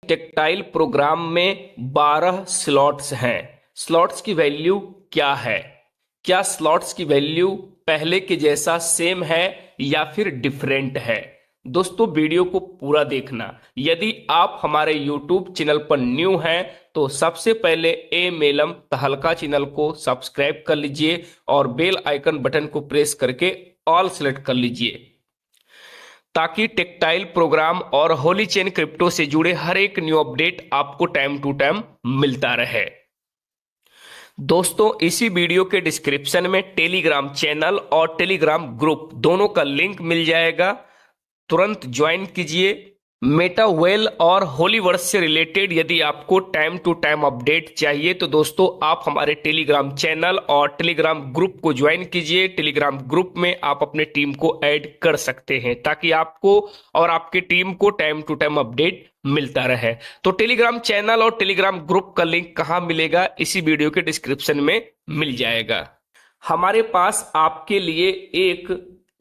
Tactile programme में 12 slots हैं। Slots की वैल्यू क्या है? क्या स्लॉट्स की वैल्यू पहले के जैसा सेम है या फिर डिफरेंट है? दोस्तों वीडियो को पूरा देखना। यदि आप हमारे YouTube चैनल पर न्यू हैं तो सबसे पहले एमएलएम तहलका चैनल को सब्सक्राइब कर लीजिए और बेल आइकन बटन को प्रेस करके ऑल सेलेक्ट कर लीजिए ताकि टेक्टाइल प्रोग्राम और होली चेन क्रिप्टो से जुड़े हर एक न्यू अपडेट आपको टाइम टू टाइम मिलता रहे। दोस्तों इसी वीडियो के डिस्क्रिप्शन में टेलीग्राम चैनल और टेलीग्राम ग्रुप दोनों का लिंक मिल जाएगा, तुरंत ज्वाइन कीजिए। मेटा वेल और होलीवर्स से रिलेटेड यदि आपको टाइम टू टाइम अपडेट चाहिए तो दोस्तों आप हमारे टेलीग्राम चैनल और टेलीग्राम ग्रुप को ज्वाइन कीजिए। टेलीग्राम ग्रुप में आप अपने टीम को ऐड कर सकते हैं ताकि आपको और आपके टीम को टाइम टू टाइम अपडेट मिलता रहे। तो टेलीग्राम चैनल और टेलीग्राम ग्रुप का लिंक कहां मिलेगा? इसी वीडियो के डिस्क्रिप्शन में मिल जाएगा। हमारे पास आपके लिए एक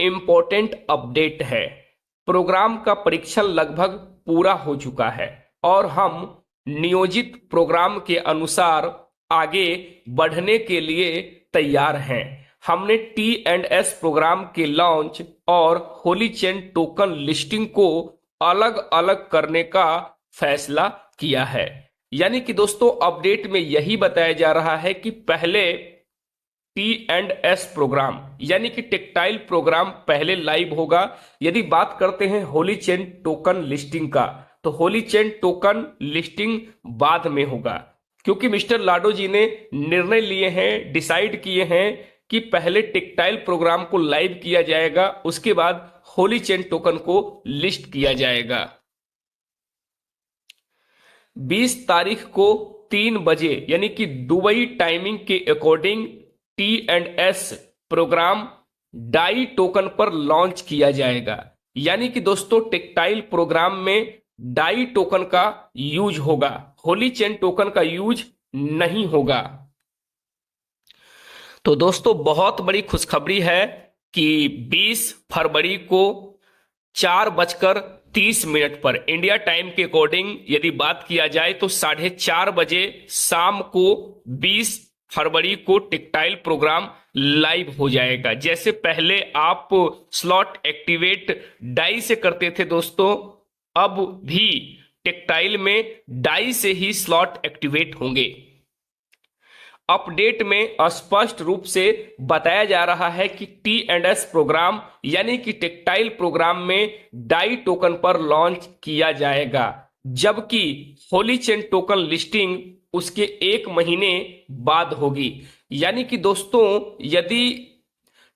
इंपॉर्टेंट अपडेट है। प्रोग्राम का परीक्षण लगभग पूरा हो चुका है और हम नियोजित प्रोग्राम के अनुसार आगे बढ़ने के लिए तैयार हैं। हमने T&S प्रोग्राम के लॉन्च और होली चेन टोकन लिस्टिंग को अलग अलग करने का फैसला किया है। यानी कि दोस्तों अपडेट में यही बताया जा रहा है कि पहले T&S प्रोग्राम यानी कि टेक्टाइल प्रोग्राम पहले लाइव होगा। यदि बात करते हैं होली चेन टोकन लिस्टिंग का तो होली चेन टोकन लिस्टिंग बाद में होगा, क्योंकि मिस्टर लाडो जी ने निर्णय लिए हैं, डिसाइड किए हैं कि पहले टेक्टाइल प्रोग्राम को लाइव किया जाएगा, उसके बाद होली चेन टोकन को लिस्ट किया जाएगा। 20 तारीख को 3 बजे यानी कि दुबई टाइमिंग के according T&S programme dye token पर लॉन्च किया जाएगा। यानी कि दोस्तों टेक्टाइल प्रोग्राम में डाई टोकन का यूज होगा, होली चेन टोकन का यूज नहीं होगा। तो दोस्तों बहुत बड़ी खुशखबरी है कि 20 फरवरी को 4:30 पर इंडिया टाइम के अकॉर्डिंग यदि बात किया जाए तो 4:30 बजे शाम को 20 फरवरी को टेक्टाइल प्रोग्राम लाइव हो जाएगा। जैसे पहले आप स्लॉट एक्टिवेट डाई से करते थे दोस्तों, अब भी टेक्टाइल में डाई से ही स्लॉट एक्टिवेट होंगे। अपडेट में स्पष्ट रूप से बताया जा रहा है कि T&S प्रोग्राम यानी कि टेक्टाइल प्रोग्राम में डाई टोकन पर लॉन्च किया जाएगा, जबकि होली चेन टोकन लिस्टिंग उसके 1 महीने बाद होगी। यानी कि दोस्तों यदि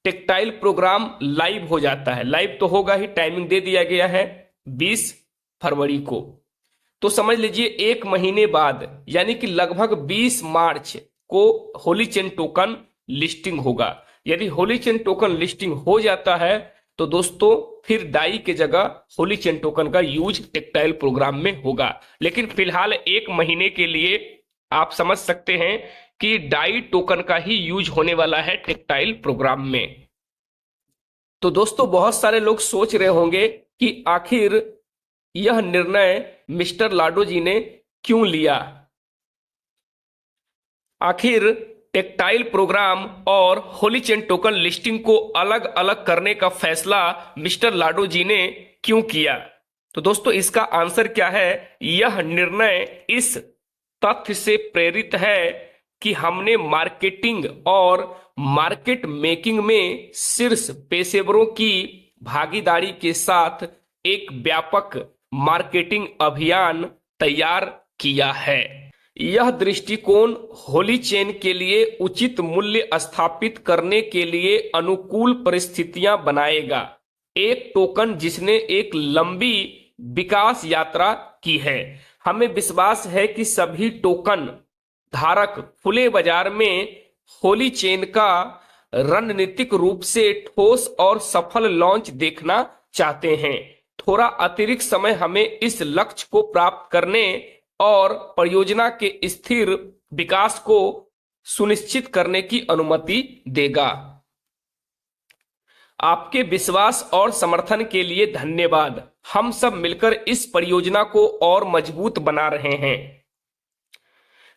टेक्टाइल प्रोग्राम लाइव हो जाता है, लाइव तो होगा ही, टाइमिंग दे दिया गया है 20 फरवरी को, तो समझ लीजिए 1 महीने बाद यानी कि लगभग 20 मार्च को होली चेन टोकन लिस्टिंग होगा। यदि होली चेन टोकन लिस्टिंग हो जाता है तो दोस्तों फिर डाई के जगह होली चेन टोकन का यूज टेक्टाइल प्रोग्राम में होगा। लेकिन फिलहाल 1 महीने के लिए आप समझ सकते हैं कि डाई टोकन का ही यूज होने वाला है टेक्टाइल प्रोग्राम में। तो दोस्तों बहुत सारे लोग सोच रहे होंगे कि आखिर यह निर्णय मिस्टर लाडो जी ने क्यों लिया। आखिर टेक्टाइल प्रोग्राम और होली चेन टोकन लिस्टिंग को अलग अलग करने का फैसला मिस्टर लाडो जी ने क्यों किया? तो दोस्तों इसका आंसर क्या है? यह निर्णय इस तथ्य से प्रेरित है कि हमने मार्केटिंग और मार्केट मेकिंग में शीर्ष पेशेवरों की भागीदारी के साथ एक व्यापक मार्केटिंग अभियान तैयार किया है। यह दृष्टिकोण होली चेन के लिए उचित मूल्य स्थापित करने के लिए अनुकूल परिस्थितियां बनाएगा। एक टोकन जिसने एक लंबी विकास यात्रा की है। हमें विश्वास है कि सभी टोकन धारक खुले बाजार में होली चेन का रणनीतिक रूप से ठोस और सफल लॉन्च देखना चाहते हैं। थोड़ा अतिरिक्त समय हमें इस लक्ष्य को प्राप्त करने और परियोजना के स्थिर विकास को सुनिश्चित करने की अनुमति देगा। आपके विश्वास और समर्थन के लिए धन्यवाद। हम सब मिलकर इस परियोजना को और मजबूत बना रहे हैं।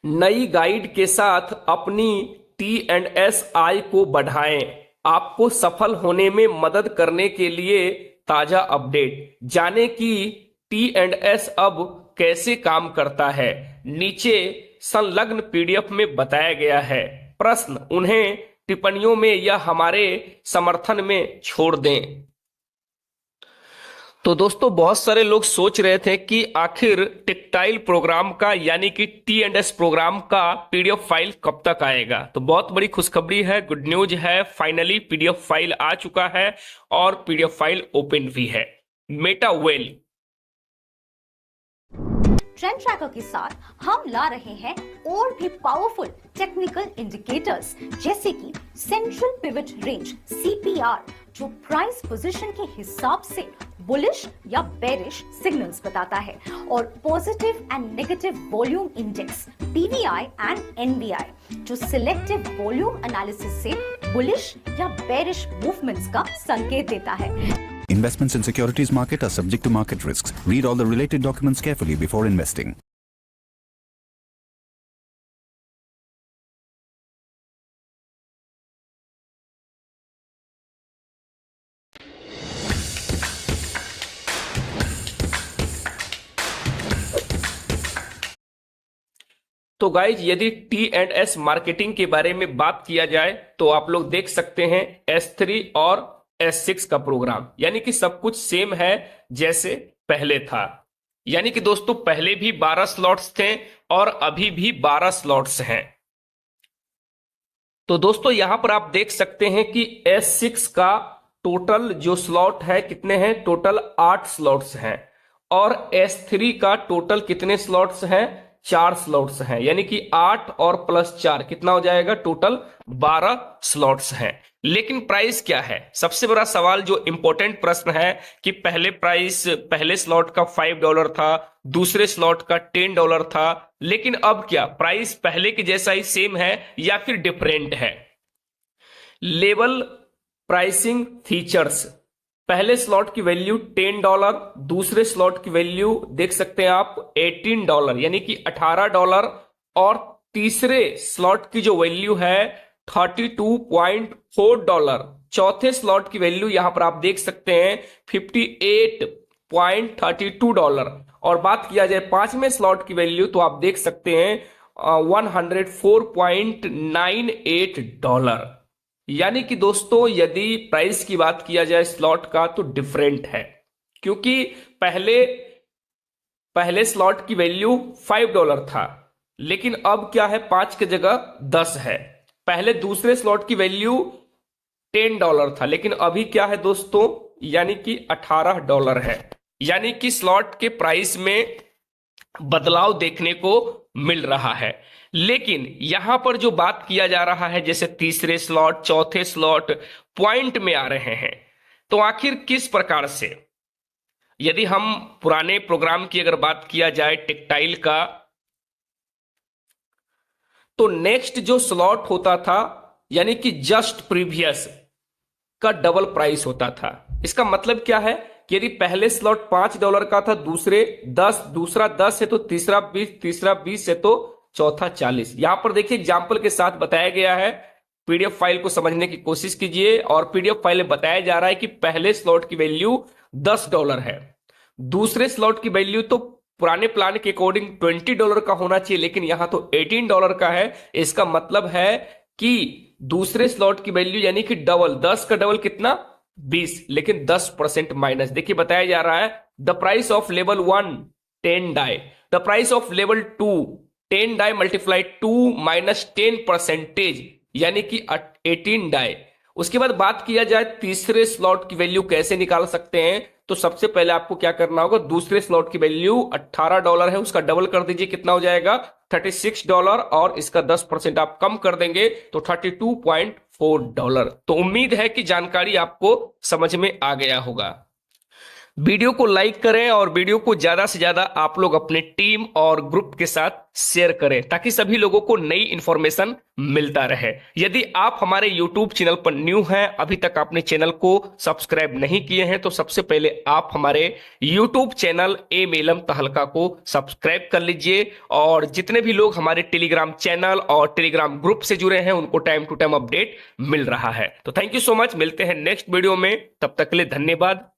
नई गाइड के साथ अपनी T&SI को बढ़ाएं। आपको सफल होने में मदद करने के लिए ताजा अपडेट जाने कि T&S अब कैसे काम करता है, नीचे संलग्न PDF में बताया गया है। प्रश्न उन्हें टिप्पणियों में या हमारे समर्थन में छोड़ दें। तो दोस्तों, बहुत सारे लोग सोच रहे थे कि आखिर टेक्टाइल प्रोग्राम का यानी कि T&S प्रोग्राम का PDF फाइल कब तक आएगा। तो बहुत बड़ी खुशखबरी है, गुड न्यूज है, फाइनली PDF फाइल आ चुका है और PDF फाइल ओपन भी है। मेटा वेल ट्रेंड ट्रैकर के साथ हम ला रहे हैं और भी पावरफुल टेक्निकल इंडिकेटर्स जैसे कि सेंट्रल पिवट रेंज CPR, जो प्राइस पोजीशन के हिसाब से बुलिश या बेरिश सिग्नल्स बताता है, और positive and negative volume index PVI and NVI, जो सिलेक्टिव वॉल्यूम एनालिसिस से बुलिश या बेरिश मूवमेंट्स का संकेत देता है। Investments in securities market are subject to market risks. Read all the related documents carefully before investing. तो guys, यदि T&S marketing के बारे में बात किया जाए तो आप लोग देख सकते हैं S3 और S6 का प्रोग्राम, यानी कि सब कुछ सेम है जैसे पहले था। यानी कि दोस्तों, पहले भी 12 स्लॉट्स थे और अभी भी 12 स्लॉट्स हैं। तो दोस्तों, यहां पर आप देख सकते हैं कि S6 का टोटल जो स्लॉट है कितने हैं, टोटल 8 स्लॉट्स हैं, और S3 का टोटल कितने स्लॉट्स हैं, 4 स्लॉट्स हैं। यानी कि 8 और प्लस 4 कितना हो जाएगा, टोटल 12 स्लॉट्स हैं। लेकिन प्राइस क्या है, सबसे बड़ा सवाल जो इंपॉर्टेंट प्रश्न है कि पहले स्लॉट का $5 था, दूसरे स्लॉट का $10 था, लेकिन अब क्या प्राइस पहले के जैसा ही सेम है या फिर डिफरेंट है। लेवल प्राइसिंग फीचर्स, पहले स्लॉट की वैल्यू $10, दूसरे स्लॉट की वैल्यू देख सकते हैं आप $18 यानी कि $18, और तीसरे स्लॉट की जो वैल्यू है $32.4, चौथे स्लॉट की वैल्यू यहां पर आप देख सकते हैं $58.32, और बात किया जाए पांचवें स्लॉट की वैल्यू तो आप देख सकते हैं $104.98। यानी कि दोस्तों, यदि प्राइस की बात किया जाए स्लॉट का तो डिफरेंट है, क्योंकि पहले स्लॉट की वैल्यू $5 था, लेकिन अब क्या है, 5 की जगह 10 है। पहले दूसरे स्लॉट की वैल्यू $10 था, लेकिन अभी क्या है दोस्तों, यानी कि $18 है। यानी कि स्लॉट के प्राइस में बदलाव देखने को मिल रहा है। लेकिन यहां पर जो बात किया जा रहा है, जैसे तीसरे स्लॉट, चौथे स्लॉट पॉइंट में आ रहे हैं, तो आखिर किस प्रकार से, यदि हम पुराने प्रोग्राम की अगर बात किया जाए टेक्टाइल का, तो नेक्स्ट जो स्लॉट होता था यानी कि जस्ट प्रीवियस का डबल प्राइस होता था। इसका मतलब क्या है कि यदि पहले स्लॉट $5 का था, दूसरा 10 है तो तीसरा 20 है तो चौथा 40। यहां पर देखिए एग्जाम्पल के साथ बताया गया है, PDF फाइल को समझने की कोशिश कीजिए, और PDF फाइल में बताया जा रहा है कि पहले स्लॉट की वैल्यू $10 है, दूसरे स्लॉट की वैल्यू तो पुराने प्लान के अकॉर्डिंग $20 का होना चाहिए, लेकिन यहां तो $18 का है। इसका मतलब है कि दूसरे स्लॉट की वैल्यू यानी कि डबल, 10 का डबल कितना 20, लेकिन 10% माइनस। देखिए बताया जा रहा है the price of level 1 10 dye, the price of level 2 10 dye multiply 2 minus 10%, यानी कि 18 डाई। उसके बाद बात किया जाए तीसरे स्लॉट की वैल्यू कैसे निकाल सकते हैं, तो सबसे पहले आपको क्या करना होगा, दूसरे स्लॉट की वैल्यू $18 है, उसका डबल कर दीजिए, कितना हो जाएगा $36, और इसका 10% आप कम कर देंगे तो $32.4। तो उम्मीद है कि जानकारी आपको समझ में आ गया होगा। वीडियो को लाइक करें और वीडियो को ज्यादा से ज्यादा आप लोग अपने टीम और ग्रुप के साथ शेयर करें ताकि सभी लोगों को नई इंफॉर्मेशन मिलता रहे। यदि आप हमारे YouTube चैनल पर न्यू हैं, अभी तक आपने चैनल को सब्सक्राइब नहीं किए हैं, तो सबसे पहले आप हमारे YouTube चैनल एम एलम तहलका को सब्सक्राइब कर लीजिए। और जितने भी लोग हमारे टेलीग्राम चैनल और टेलीग्राम ग्रुप से जुड़े हैं उनको टाइम टू टाइम अपडेट मिल रहा है। तो थैंक यू सो मच, मिलते हैं नेक्स्ट वीडियो में, तब तक के लिए धन्यवाद।